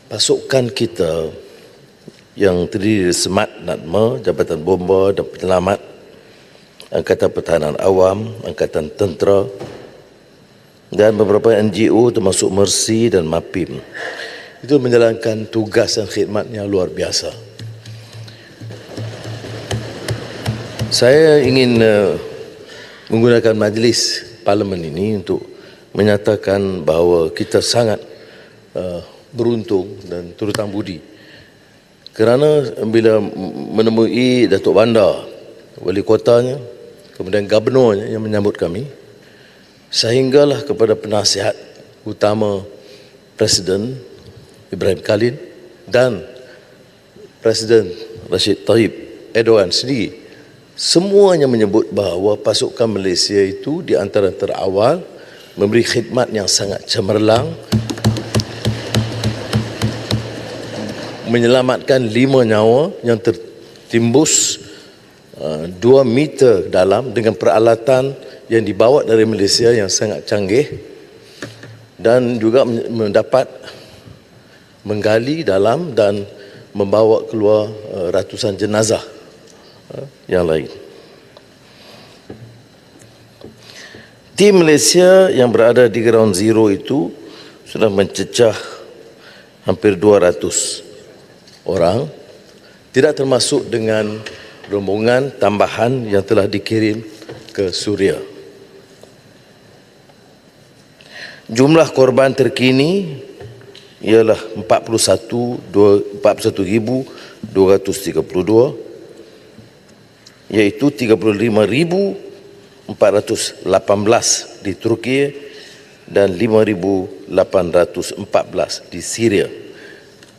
pasukan kita yang terdiri dari Semat Natma, Jabatan Bomba dan Penyelamat, Angkatan Pertahanan Awam, Angkatan Tentera dan beberapa NGO termasuk Mercy dan MAPIM itu menjalankan tugas dan khidmat yang luar biasa. Saya ingin menggunakan majlis parlimen ini untuk menyatakan bahawa kita sangat beruntung dan turutang budi kerana bila menemui Datuk Bandar, wali kotanya, kemudian gubernurnya yang menyambut kami, sehinggalah kepada penasihat utama Presiden Ibrahim Khalil dan Presiden Recep Tayyip Erdogan sendiri, semuanya menyebut bahawa pasukan Malaysia itu di antara terawal memberi khidmat yang sangat cemerlang, menyelamatkan 5 nyawa yang tertimbus 2 meter dalam dengan peralatan yang dibawa dari Malaysia yang sangat canggih, dan juga mendapat menggali dalam dan membawa keluar ratusan jenazah yang lain. Tim Malaysia yang berada di Ground Zero itu sudah mencecah hampir 200 orang, tidak termasuk dengan rombongan tambahan yang telah dikirim ke Suria. Jumlah korban terkini ialah 41,232, iaitu 35,418 di Turki dan 5,814 di Syria.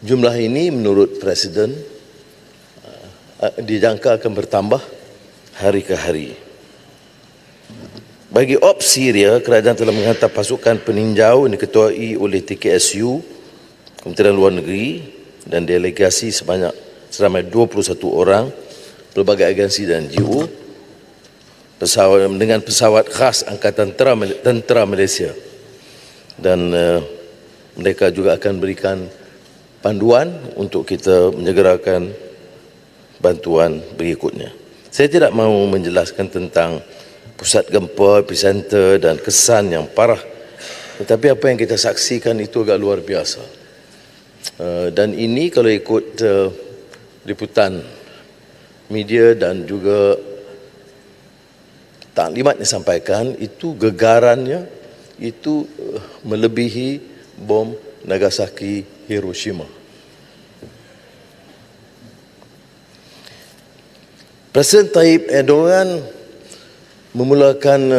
Jumlah ini menurut Presiden dijangka akan bertambah hari ke hari. Bagi Ops Syria, kerajaan telah menghantar pasukan peninjau yang diketuai oleh TKSU, Kementerian Luar Negeri, dan delegasi seramai 21 orang, pelbagai agensi dan NGO, dengan pesawat khas Angkatan Tentera Malaysia. Dan mereka juga akan berikan panduan untuk kita menyegerakan bantuan berikutnya. Saya tidak mahu menjelaskan tentang pusat gempa, epicenter dan kesan yang parah, tetapi apa yang kita saksikan itu agak luar biasa. Dan ini kalau ikut liputan media dan juga taklimat yang disampaikan, itu gegarannya itu melebihi bom Nagasaki, Hiroshima. Presiden Tayyip Erdogan memulakan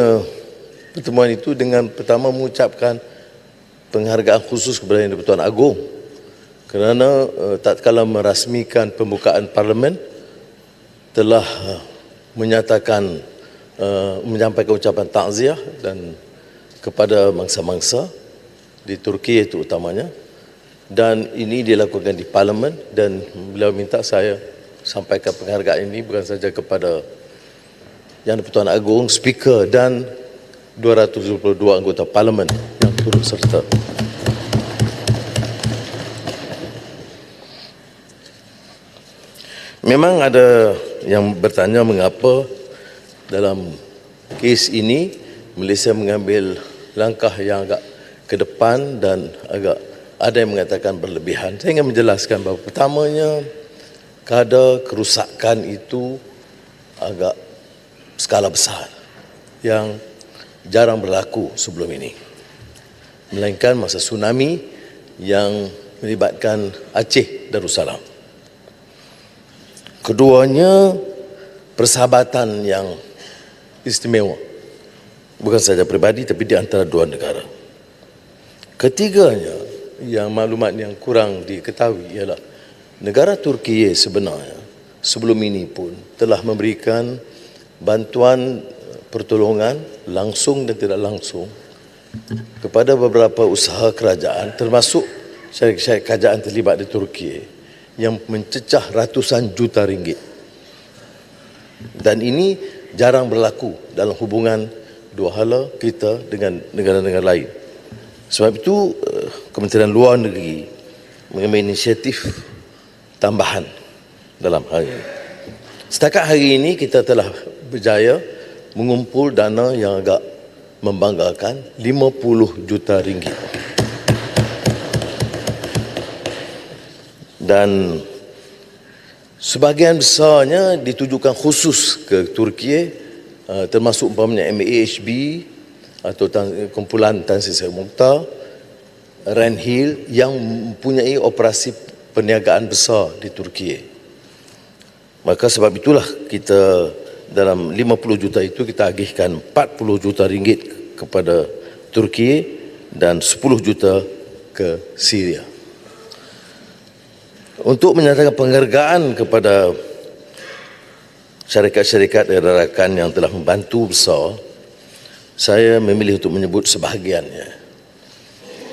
pertemuan itu dengan pertama mengucapkan penghargaan khusus kepada Yang di-Pertuan Agong kerana tatkala merasmikan pembukaan parlimen telah menyatakan menyampaikan ucapan takziah dan kepada mangsa-mangsa di Turki itu utamanya, dan ini dilakukan di parlimen, dan beliau minta saya sampaikan penghargaan ini bukan saja kepada Yang di-Pertuan Agong, speaker dan 222 anggota parlimen yang turut serta. Memang ada yang bertanya mengapa dalam kes ini Malaysia mengambil langkah yang agak ke depan dan agak ada yang mengatakan berlebihan. Saya ingin menjelaskan bahawa pertamanya kadar kerusakan itu agak skala besar yang jarang berlaku sebelum ini, melainkan masa tsunami yang melibatkan Aceh Darussalam. Keduanya persahabatan yang istimewa, bukan saja pribadi tapi di antara dua negara. Ketiganya, yang maklumat yang kurang diketahui ialah negara Turki sebenarnya sebelum ini pun telah memberikan bantuan pertolongan langsung dan tidak langsung kepada beberapa usaha kerajaan, termasuk syarikat kerajaan terlibat di Turki yang mencecah ratusan juta ringgit. Dan ini jarang berlaku dalam hubungan dua hala kita dengan negara-negara lain. Sebab itu Kementerian Luar Negeri mengambil inisiatif tambahan dalam hal ini. Setakat hari ini kita telah berjaya mengumpul dana yang agak membanggakan, 50 juta ringgit. Dan sebahagian besarnya ditujukan khusus ke Turki, termasuk umpamanya MAHB atau kumpulan Tan Sri Zahid Mokhtar, Rand Hill yang mempunyai operasi perniagaan besar di Turki. Maka sebab itulah kita dalam 50 juta itu kita agihkan 40 juta ringgit kepada Turki dan 10 juta ke Syria. Untuk menyatakan penghargaan kepada syarikat-syarikat dan rakan yang telah membantu besar, saya memilih untuk menyebut sebahagiannya.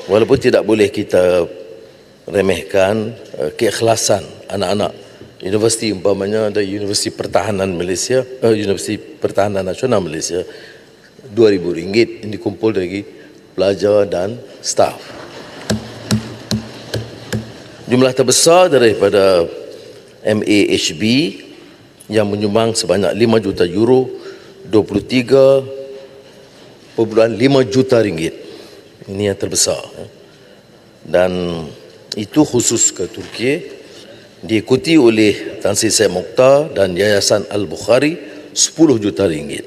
Walaupun tidak boleh kita remehkan keikhlasan anak-anak universiti, umpamanya ada Universiti Pertahanan Malaysia, Universiti Pertahanan Nasional Malaysia, RM2,000 yang dikumpul dari pelajar dan staf. Jumlah terbesar daripada MAHB yang menyumbang sebanyak 5 juta euro, 23.5 juta ringgit. Ini yang terbesar. Dan itu khusus ke Turki, diikuti oleh Tan Sri Zahid Mokhtar dan Yayasan Al-Bukhari 10 juta ringgit.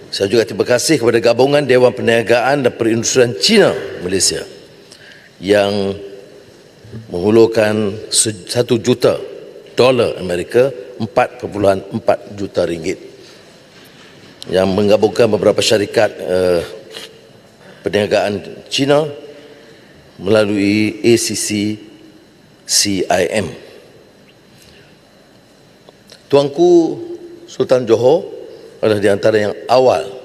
Saya juga terima kasih kepada Gabungan Dewan Perniagaan dan Perindustrian Cina Malaysia yang menghulurkan $1 juta Amerika, 4.4 juta ringgit, yang menggabungkan beberapa syarikat perniagaan Cina melalui ACC CIM. Tuanku Sultan Johor adalah di antara yang awal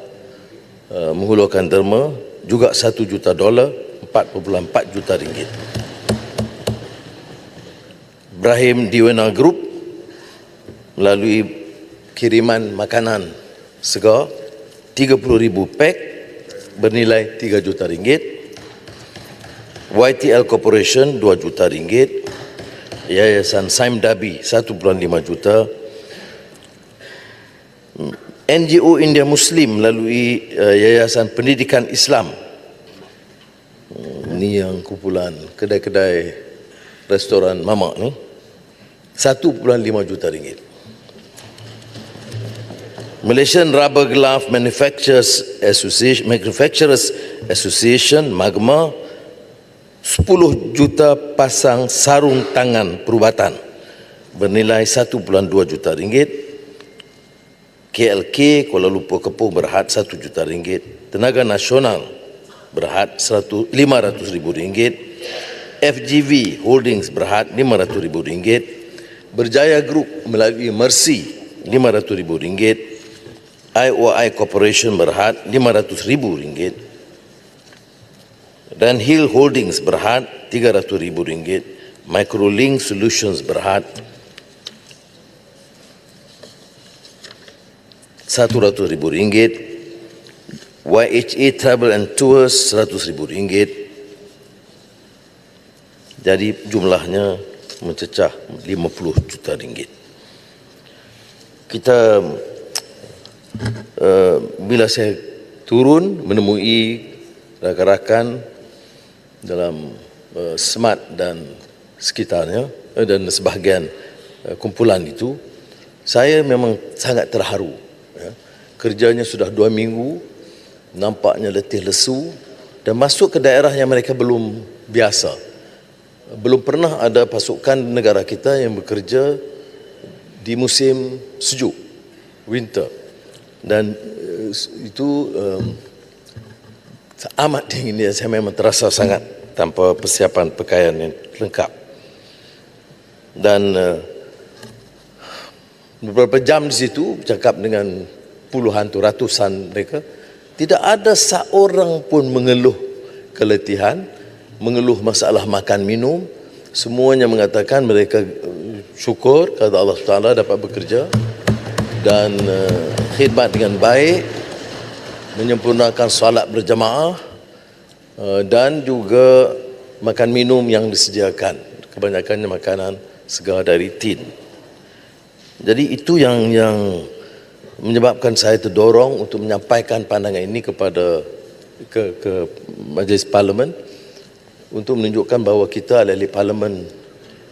menghulurkan derma, juga $1 juta, 4.4 juta ringgit. Ibrahim Diwana Group melalui kiriman makanan segar 30,000 pack bernilai 3 juta ringgit. YTL Corporation 2 juta ringgit. Yayasan Saim Dabi 1.5 juta. NGO India Muslim melalui Yayasan Pendidikan Islam. Ini yang kumpulan kedai-kedai restoran mamak ni, 1.5 juta ringgit. Malaysian Rubber Glove Manufacturers Association Magma 10 juta pasang sarung tangan perubatan bernilai 1.2 juta ringgit. KLK Kuala Lumpur Kepung berhad 1 juta ringgit. Tenaga Nasional berhad 500,000 ringgit. FGV Holdings berhad 500,000 ringgit. Berjaya Group melalui Mercy 500,000 ringgit. IOI Corporation berhad 500,000 ringgit. Dan Hill Holdings berhad 300,000 ringgit. Microlink Solutions berhad 100,000 ringgit. YHA Travel and Tours 100,000 ringgit. Jadi jumlahnya mencecah 50 juta ringgit. Kita bila saya turun menemui rakan-rakan dalam SMART dan sekitarnya dan sebahagian kumpulan itu, saya memang sangat terharu. Kerjanya sudah 2 minggu, nampaknya letih lesu, dan masuk ke daerah yang mereka belum biasa. Belum pernah ada pasukan negara kita yang bekerja di musim sejuk, winter. Dan itu amat dingin. Saya memang terasa sangat tanpa persiapan pakaian yang lengkap. Dan beberapa jam di situ bercakap dengan puluhan tu ratusan mereka, tidak ada seorang pun mengeluh keletihan, mengeluh masalah makan minum. Semuanya mengatakan mereka syukur kepada Allah Taala dapat bekerja dan khidmat dengan baik, menyempurnakan solat berjamaah dan juga makan minum yang disediakan. Kebanyakannya makanan segar dari tin. Jadi itu yang menyebabkan saya terdorong untuk menyampaikan pandangan ini kepada ke Majlis Parlimen untuk menunjukkan bahawa kita ahli parlimen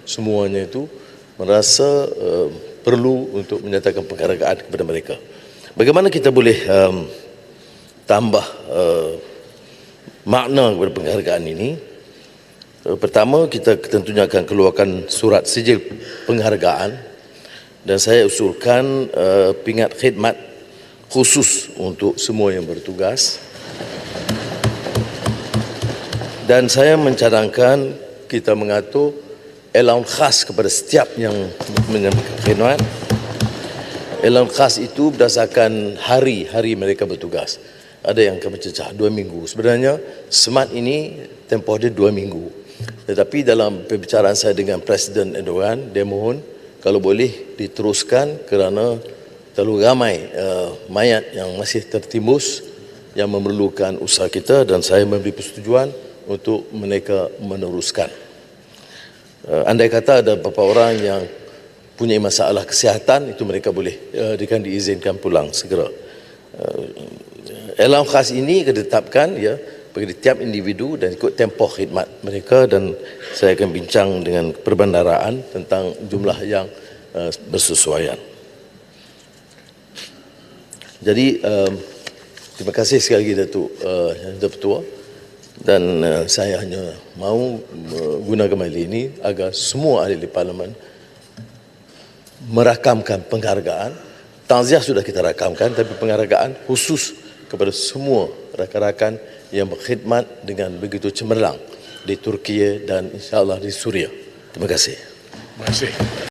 semuanya itu merasa perlu untuk menyatakan penghargaan kepada mereka. Bagaimana kita boleh tambah makna kepada penghargaan ini? Pertama, kita tentunya akan keluarkan surat sijil penghargaan dan saya usulkan pingat khidmat khusus untuk semua yang bertugas. Dan saya mencadangkan kita mengatur allowance khas kepada setiap yang menyambut khidmat. Allowance khas itu berdasarkan hari-hari mereka bertugas. Ada yang akan mencecah 2 minggu. Sebenarnya SMART ini tempoh dia 2 minggu. Tetapi dalam pembicaraan saya dengan Presiden Erdogan, dia mohon kalau boleh diteruskan kerana terlalu ramai mayat yang masih tertimbus yang memerlukan usaha kita dan saya memberi persetujuan untuk mereka meneruskan. Andai kata ada beberapa orang yang punya masalah kesihatan, itu mereka boleh diizinkan pulang segera. Allowance khas ini ditetapkan bagi tiap individu dan ikut tempoh khidmat mereka dan saya akan bincang dengan perbendaraan tentang jumlah yang bersesuaian. Jadi terima kasih sekali lagi Datuk Ketua dan saya hanya mahu menggunakan kembali ini agar semua ahli parlimen merakamkan penghargaan. Takziah sudah kita rakamkan, tapi penghargaan khusus kepada semua rakan-rakan yang berkhidmat dengan begitu cemerlang di Turki dan insya-Allah di Suria. Terima kasih. Terima kasih.